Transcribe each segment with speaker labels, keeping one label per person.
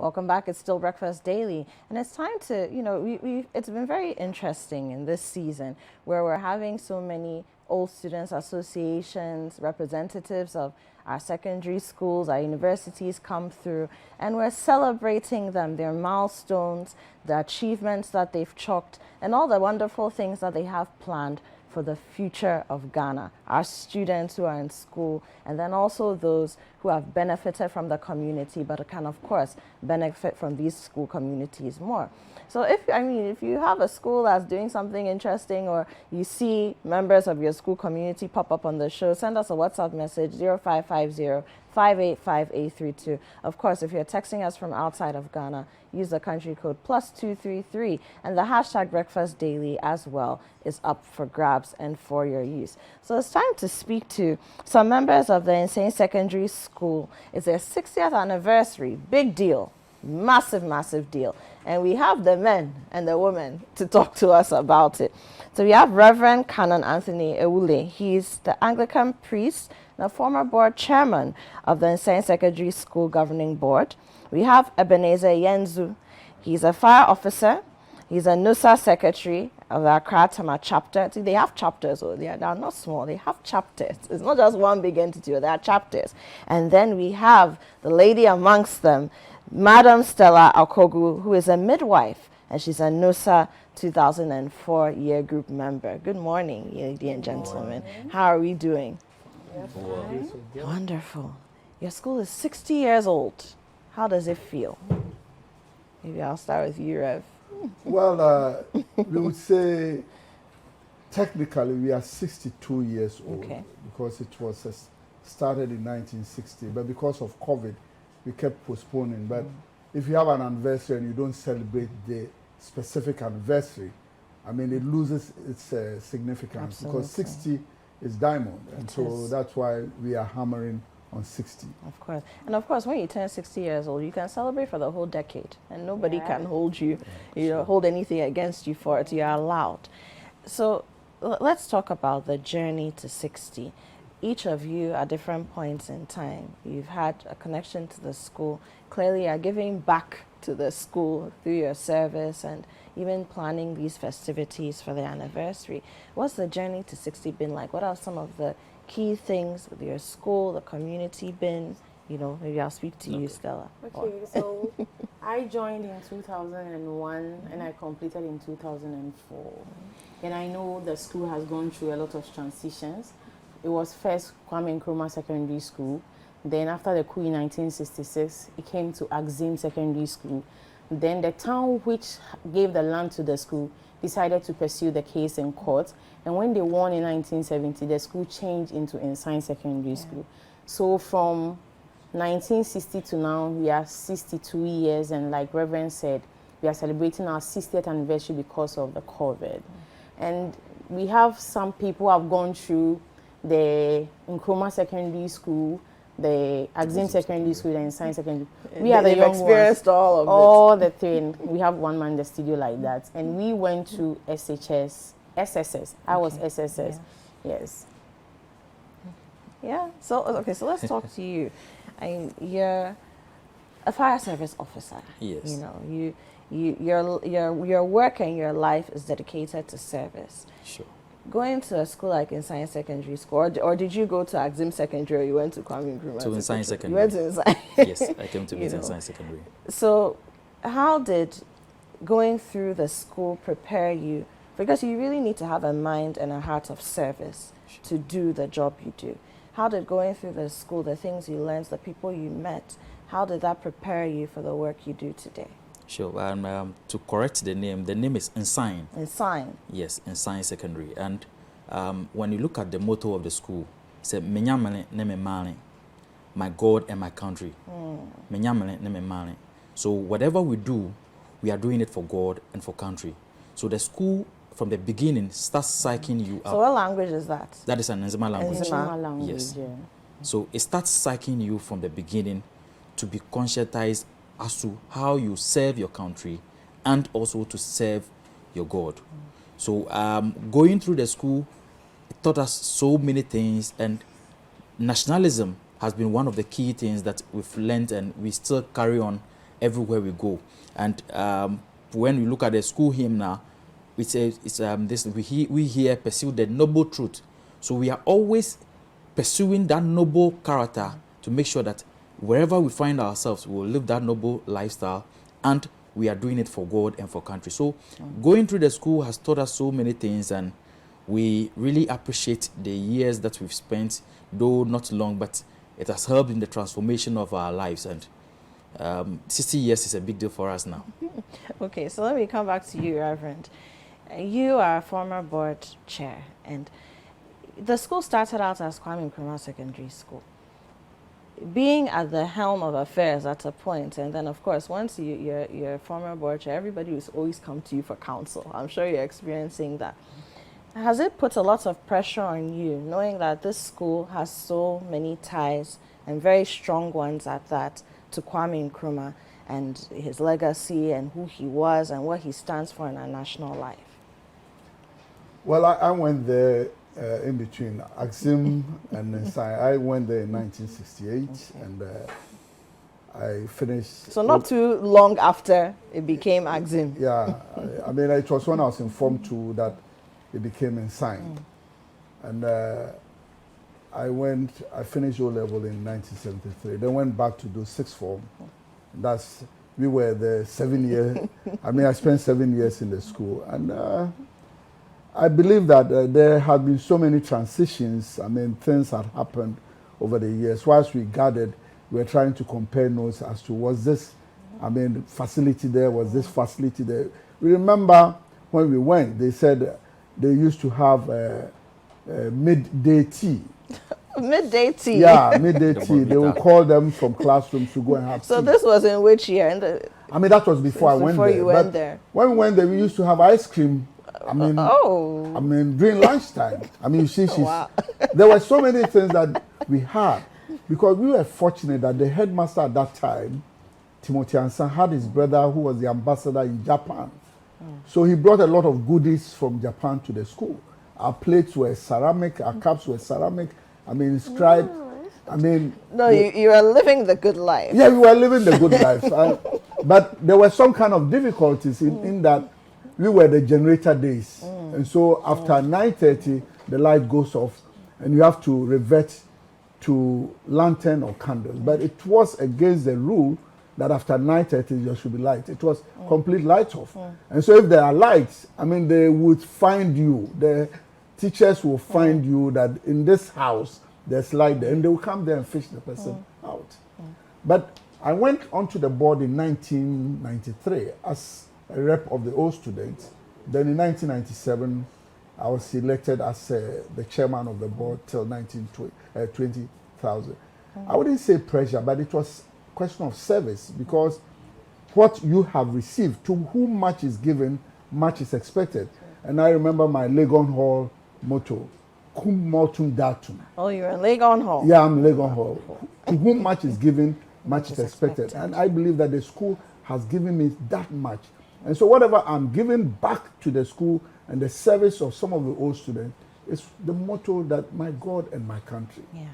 Speaker 1: Welcome back. It's still Breakfast Daily, and it's time to, it's been very interesting in this season where we're having so many old students associations, representatives of our secondary schools, our universities come through, and we're celebrating them, their milestones, the achievements that they've chalked, and all the wonderful things that they have planned for the future of Ghana, our students who are in school, and then also those who have benefited from the community, but can, of course, benefit from these school communities more. So if you have a school that's doing something interesting, or you see members of your school community pop up on the show, send us a WhatsApp message, 0550-585-832. Of course, if you're texting us from outside of Ghana, use the country code +233, and the hashtag Breakfast Daily as well is up for grabs and for your use. So it's time to speak to some members of the Nsein Secondary School. It's their 60th anniversary. Big deal. Massive, massive deal. And we have the men and the women to talk to us about it. So we have Reverend Canon Anthony Ewule. He's the Anglican priest and a former board chairman of the Nsein Secondary School Governing Board. We have Ebenezer Yenzu. He's a fire officer. He's a NUSA secretary of the Accra Tama chapter. See, they have chapters, so they are not small. They have chapters. It's not just one big entity, there are chapters. And then we have the lady amongst them, Madam Stella Akogu, who is a midwife, and she's a NUSA 2004 year group member. Good morning, ladies and gentlemen. How are we doing? Wonderful. Your school is 60 years old. How does it feel? Maybe I'll start with you, Rev.
Speaker 2: Well, we would say technically we are 62 years old, because it was started in 1960, but because of COVID, we kept postponing. But if you have an anniversary and you don't celebrate the specific anniversary, I mean, it loses its significance. Absolutely. Because 60 is diamond, and so that's why we are hammering on 60.
Speaker 1: Of course. And of course, when you turn 60 years old, you can celebrate for the whole decade, and nobody can hold you, hold anything against you for it. You're allowed. So let's talk about the journey to 60. Each of you at different points in time, you've had a connection to the school. Clearly, you're giving back to the school through your service and even planning these festivities for the anniversary. What's the journey to 60 been like? What are some of the key things with your school, the community been? Maybe I'll speak to you, Stella.
Speaker 3: Okay, so I joined in 2001 and I completed in 2004. And I know the school has gone through a lot of transitions. It was first Kwame Nkrumah Secondary School. Then after the coup in 1966, it came to Nsein Secondary School. Then the town which gave the land to the school decided to pursue the case in court. And when they won in 1970, the school changed into Nsein Secondary School. So from 1960 to now, we are 62 years. And like Reverend said, we are celebrating our 60th anniversary because of the COVID. And we have some people who have gone through the Nkrumah Secondary School, the Nsein Secondary School, the Nsein Secondary. We are the young ones.
Speaker 1: Experienced all of it.
Speaker 3: All the thing. We have one man in the studio like that. And we went to SSS. I was SSS. Yes.
Speaker 1: Yeah. So let's talk to you. You're a fire service officer.
Speaker 4: Yes.
Speaker 1: Your work and your life is dedicated to service.
Speaker 4: Sure.
Speaker 1: Going to a school like Nsein Secondary School, or did you go to Nsein Secondary, or you went to Kwame Nkrumah?
Speaker 4: To Nsein Secondary.
Speaker 1: You went to Nsein.
Speaker 4: Yes, I came to Nsein Secondary.
Speaker 1: So how did going through the school prepare you? Because you really need to have a mind and a heart of service to do the job you do. How did going through the school, the things you learned, the people you met, how did that prepare you for the work you do today?
Speaker 4: Sure. To correct the name is Nsein.
Speaker 1: Nsein.
Speaker 4: Yes, Nsein Secondary. And when you look at the motto of the school, it says, "Menyamele ne me mane, my God and my country." Menyamele ne me mane. So whatever we do, we are doing it for God and for country. So the school, from the beginning, starts psyching you up.
Speaker 1: So what language is that?
Speaker 4: That is an Nzima language.
Speaker 3: Nzima language.
Speaker 4: Yes.
Speaker 3: Yeah.
Speaker 4: So it starts psyching you from the beginning to be conscientized as to how you serve your country and also to serve your God. So going through the school, it taught us so many things, and nationalism has been one of the key things that we've learned and we still carry on everywhere we go. And when we look at the school hymn now, it says we here pursue the noble truth. So we are always pursuing that noble character to make sure that wherever we find ourselves, we will live that noble lifestyle, and we are doing it for God and for country. So going through the school has taught us so many things, and we really appreciate the years that we've spent, though not long, but it has helped in the transformation of our lives. And 60 years is a big deal for us now.
Speaker 1: Okay, so let me come back to you, Reverend. You are a former board chair, and the school started out as Kwame Nkrumah Secondary School. Being at the helm of affairs at a point, and then of course once you're a former board chair, everybody will always come to you for counsel. I'm sure you're experiencing that. Has it put a lot of pressure on you, knowing that this school has so many ties, and very strong ones at that, to Kwame Nkrumah and his legacy and who he was and what he stands for in our national life?
Speaker 2: Well, I went there in between Axim and Nsein. I went there in 1968, and I finished. So
Speaker 1: not too long after it became Axim.
Speaker 2: Yeah, I mean, it was when I was informed too that it became Nsein. And I finished O-level in 1973, then went back to do sixth form. We were there 7 years. I mean, I spent 7 years in the school, and I believe that there had been so many transitions. I mean, things had happened over the years. Whilst we gathered, we were trying to compare notes as to was this, facility there, was this facility there. We remember when we went, they said they used to have midday tea.
Speaker 1: Midday tea?
Speaker 2: Yeah, midday tea. They would call them from classrooms to go and have tea.
Speaker 1: So this was in which year?
Speaker 2: That was before I went there.
Speaker 1: Before you went there.
Speaker 2: When we went there, we used to have ice cream. During lunchtime. You see,
Speaker 1: wow.
Speaker 2: There were so many things that we had, because we were fortunate that the headmaster at that time, Timothy Ansan, had his brother who was the ambassador in Japan. So he brought a lot of goodies from Japan to the school. Our plates were ceramic, our cups were ceramic, inscribed.
Speaker 1: No, you are living the good life.
Speaker 2: Yeah, we were living the good life. But there were some kind of difficulties in that we were the generator days. And so after 9:30, the light goes off, and you have to revert to lantern or candles. But it was against the rule that after 9:30 there should be light. It was complete light off. And so if there are lights, they would find you. The teachers will find you that in this house there's light there, and they will come there and fish the person out. But I went onto the board in 1993 as a rep of the old students. Then in 1997, I was elected as the chairman of the board till 20,000. I wouldn't say pressure, but it was a question of service, because what you have received, to whom much is given, much is expected. And I remember my Legon Hall motto, cum multum datum.
Speaker 1: Oh, you're in Legon Hall?
Speaker 2: Yeah, I'm Legon Hall. To whom much is given, much is expected. And I believe that the school has given me that much. And so whatever I'm giving back to the school and the service of some of the old students is the motto that my God and my country.
Speaker 1: Yeah.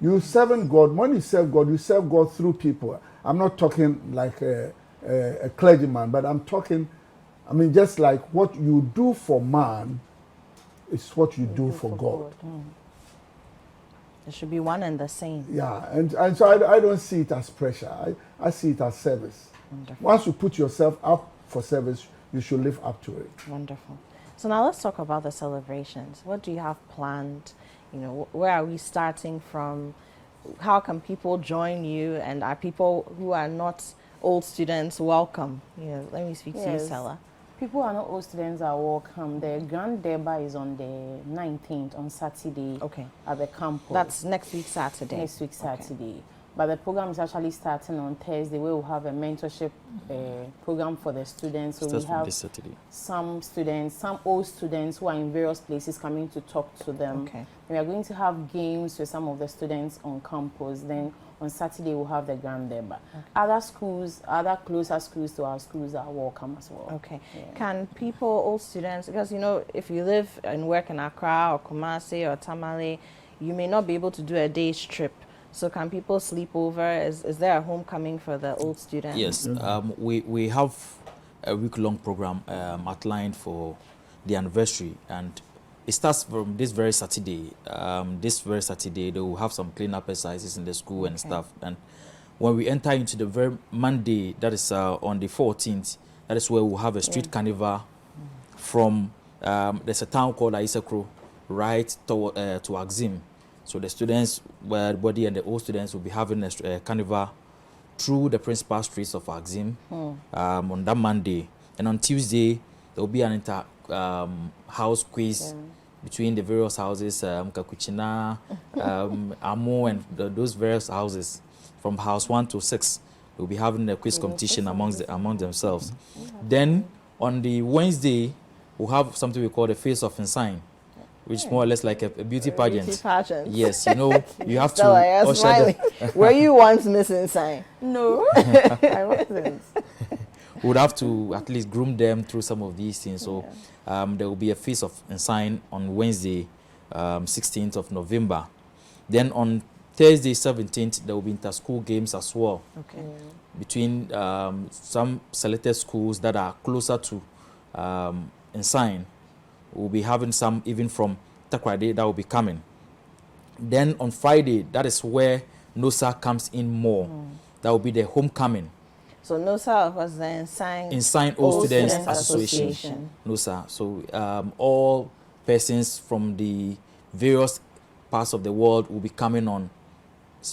Speaker 2: You serve God. When you serve God through people. I'm not talking like a clergyman, but I'm talking, just like what you do for man is what you do for God.
Speaker 1: It should be one and the same.
Speaker 2: Yeah, and so I don't see it as pressure. I see it as service.
Speaker 1: Wonderful.
Speaker 2: Once you put yourself up for service, you should live up to it.
Speaker 1: Wonderful. So now let's talk about the celebrations. What do you have planned? Where are we starting from? How can people join you? And are people who are not old students welcome? Let me speak to you, Stella.
Speaker 3: People who are not old students are welcome. The Grand Deba is on the 19th, on Saturday.
Speaker 1: Okay.
Speaker 3: At the campus.
Speaker 1: That's next week Saturday.
Speaker 3: Next week Saturday. Okay. But the program is actually starting on Thursday, where we'll have a mentorship program for the students. So we have some students, some old students who are in various places coming to talk to them.
Speaker 1: Okay.
Speaker 3: We are going to have games with some of the students on campus. Then on Saturday, we'll have the Grand Deba. Okay. Other schools, other closer schools to our schools are welcome as well.
Speaker 1: Okay. Yeah. Can people, old students, because if you live and work in Accra or Kumasi or Tamale, you may not be able to do a day's trip So can people sleep over? Is there a homecoming for the old students?
Speaker 4: Yes, we have a week-long program outlined for the anniversary, and it starts from this very Saturday. They will have some clean-up exercises in the school and stuff. And when we enter into the very Monday, that is on the 14th, that is where we'll have a street carnival from, there's a town called Aisekro, right to Axim. So the students, body and the old students will be having a carnival through the principal streets of Axim on that Monday. And on Tuesday, there will be an house quiz between the various houses, Kakuchina, Amo, and those various houses from house 1 to 6. We'll be having a quiz competition among themselves. Then on the Wednesday, we'll have something we call the Face of Nsein, which is more or less like a beauty pageant.
Speaker 1: Beauty pageant.
Speaker 4: Yes, you know, you have to
Speaker 1: Stella, you're smiling. Were you once Miss Nsein?
Speaker 3: No, I wasn't.
Speaker 4: We would have to at least groom them through some of these things. So there will be a Feast of Nsein on Wednesday, 16th of November. Then on Thursday, 17th, there will be inter-school games as well.
Speaker 1: Okay.
Speaker 4: Between some selected schools that are closer to Nsein. We'll be having some even from Takoradi that will be coming. Then on Friday, that is where NOSA comes in more. That will be the homecoming.
Speaker 1: So NOSA was the
Speaker 4: Nsein Old Students Association. NOSA. So all persons from the various parts of the world will be coming on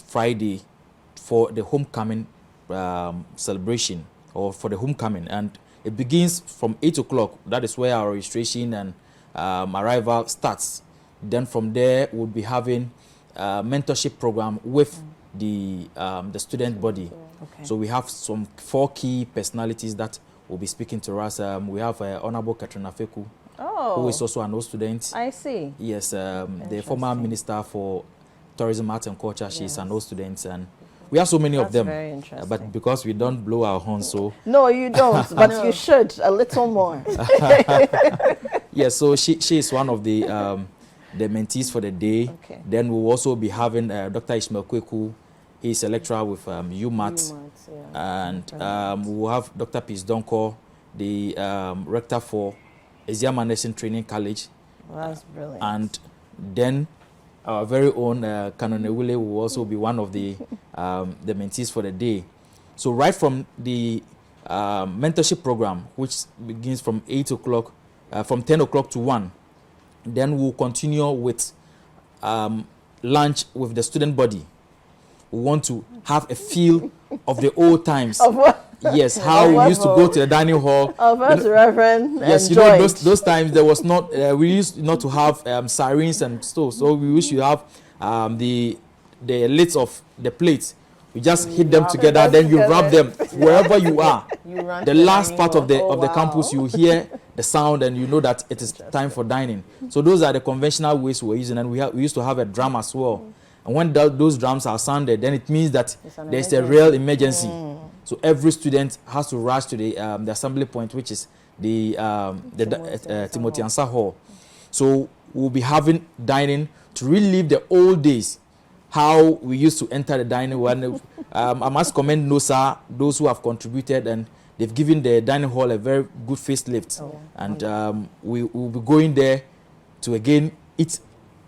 Speaker 4: Friday for the homecoming celebration, or for the homecoming. And it begins from 8 o'clock. That is where our registration and arrival starts. Then from there, we'll be having a mentorship program with the student body.
Speaker 1: Okay.
Speaker 4: So we have some 4 key personalities that will be speaking to us. We have Honorable Katrina Feku, who is also an old student.
Speaker 1: I see.
Speaker 4: Yes, the former Minister for Tourism, Arts and Culture. She's an old student, and we have so many of them.
Speaker 1: Very interesting.
Speaker 4: But because we don't blow our horns, so
Speaker 1: no, you don't. But you should a little more.
Speaker 4: yes, so she is one of the mentees for the day.
Speaker 1: Okay.
Speaker 4: Then we'll also be having Dr. Ishmael Kweku. He's a lecturer with UMAT. And we'll have Dr. Peace Donko, the rector for Eziama Nursing Training College.
Speaker 1: Well, that's brilliant.
Speaker 4: And then our very own Canon Ewule will also be one of the mentees for the day. So right from the mentorship program, which begins from 8 o'clock, from 10 o'clock to 1, then we'll continue with lunch with the student body. We want to have a feel of the old times.
Speaker 1: Of what?
Speaker 4: Yes, how we used to go to the dining hall.
Speaker 1: Of us, Reverend.
Speaker 4: Yes, you know, those times there was not, we used not to have sirens and stuff. So we wish you have the lids of the plates. You just hit them together, then you rub them wherever you are. The last part of the campus, you hear the sound and you know that it is time for dining. So those are the conventional ways we're using, and we used to have a drum as well. And when those drums are sounded, then it means that there's a real emergency. So every student has to rush to the assembly point, which is the Timothy Ansa Hall. So we'll be having dining to relive the old days, how we used to enter the dining hall. I must commend NOSA, those who have contributed, and they've given the dining hall a very good facelift. And we will be going there to again eat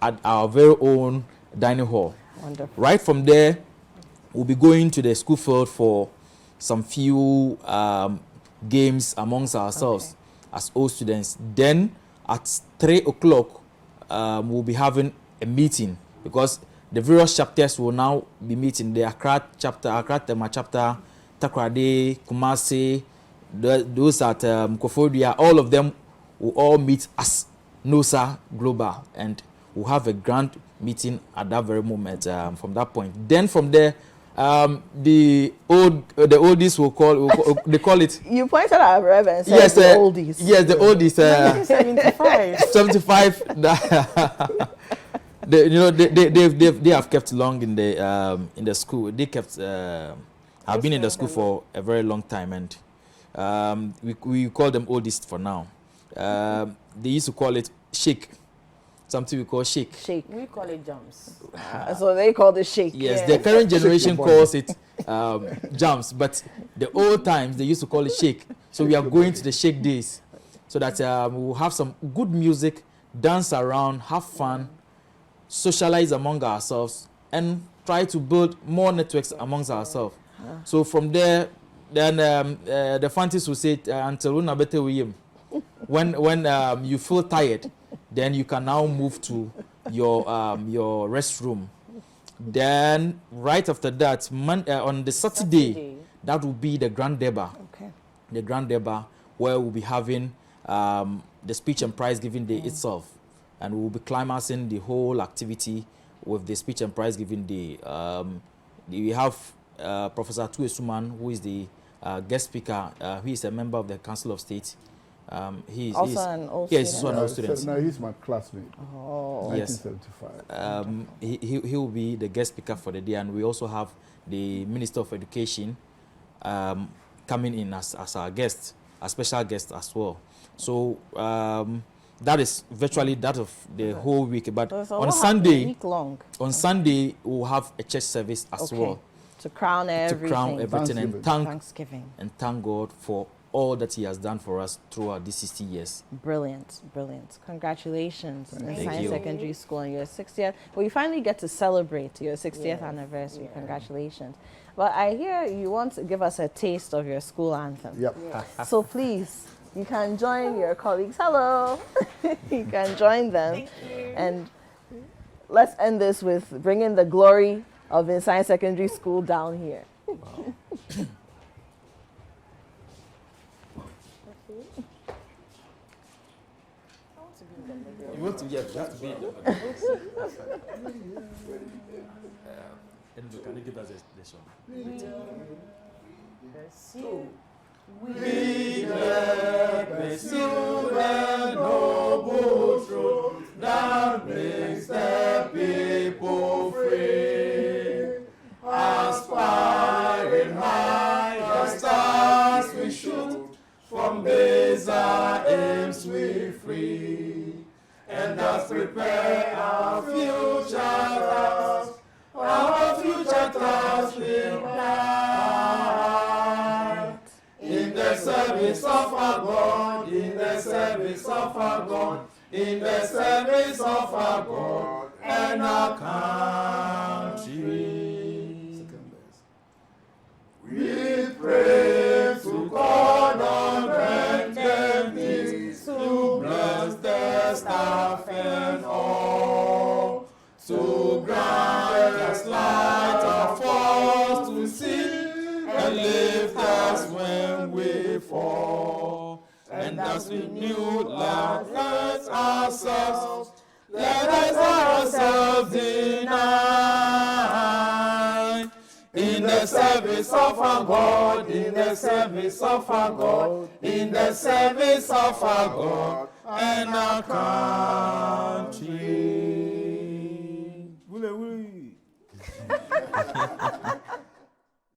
Speaker 4: at our very own dining hall.
Speaker 1: Wonderful.
Speaker 4: Right from there, we'll be going to the school field for some few games amongst ourselves as old students. Then at 3 o'clock, we'll be having a meeting, because the various chapters will now be meeting. The Accra chapter, Accra Tema chapter, Takoradi, Kumasi, those at Kofodia, all of them will all meet as NOSA Global, and we'll have a grand meeting at that very moment. From that point, then from there, the oldies they call it.
Speaker 1: You pointed out Reverend and said
Speaker 4: yes,
Speaker 1: the oldies.
Speaker 4: Yes, the oldies.
Speaker 3: 75.
Speaker 4: 75. They have kept long in the school. They kept have been in the school for a very long time, and we call them oldies for now. They used to call it Sheikh. something we call shake.
Speaker 1: Shake.
Speaker 3: We call it jumps.
Speaker 1: So they call the shake.
Speaker 4: Yes, the current generation calls it jumps, but the old times they used to call it shake. So we are going to the shake days, so that we will have some good music, dance around, have fun, socialize among ourselves, and try to build more networks amongst ourselves. So from there, then the fancies will say, until when you feel tired, then you can now move to your restroom. Then right after that, on the Saturday, that will be the Grand Deba.
Speaker 1: Okay.
Speaker 4: The Grand Deba, where we'll be having the speech and prize giving day itself, and we'll be climaxing the whole activity with the speech and prize giving day. We have Professor Tuesuman, who is the guest speaker. He is a member of the Council of State. He's
Speaker 1: an old student.
Speaker 4: Yes, he's an old student.
Speaker 2: No, he's my classmate.
Speaker 1: Oh.
Speaker 4: Yes.
Speaker 2: 1975.
Speaker 4: He will be the guest speaker for the day, and we also have the Minister of Education coming in as our guest, a special guest as well. So that is virtually that of the whole week. But on Sunday,
Speaker 1: week long.
Speaker 4: On Sunday, we'll have a church service as well.
Speaker 1: To crown everything.
Speaker 4: And
Speaker 1: Thanksgiving.
Speaker 4: And thank God for all that He has done for us throughout these 60 years.
Speaker 1: Brilliant, brilliant. Congratulations,
Speaker 4: Thank you.
Speaker 1: Nsein Secondary School on your 60th. Well, you finally get to celebrate your 60th anniversary. Yeah. Congratulations. But I hear you want to give us a taste of your school anthem.
Speaker 2: Yep.
Speaker 3: Yes.
Speaker 1: So please, you can join your colleagues. Hello. You can join them.
Speaker 3: Thank you.
Speaker 1: And let's end this with bringing the glory of Nsein Secondary School down here.
Speaker 4: Wow. You want to, yeah, you have to be in the middle. And can you give us the song?
Speaker 5: We pursue the noble truth that makes the people free. Aspiring high, the stars we shoot, from base our aims we free. And thus prepare our future task in life. In the service of our God, in the service of our God, in the service of our God and our country. We pray to God on bended knees to bless the staff and all, to grant us light of us to see and lift us when we fall. And as we knew, let us ourselves deny. In the service of our God, in the service of our God, in the service of our God and our country.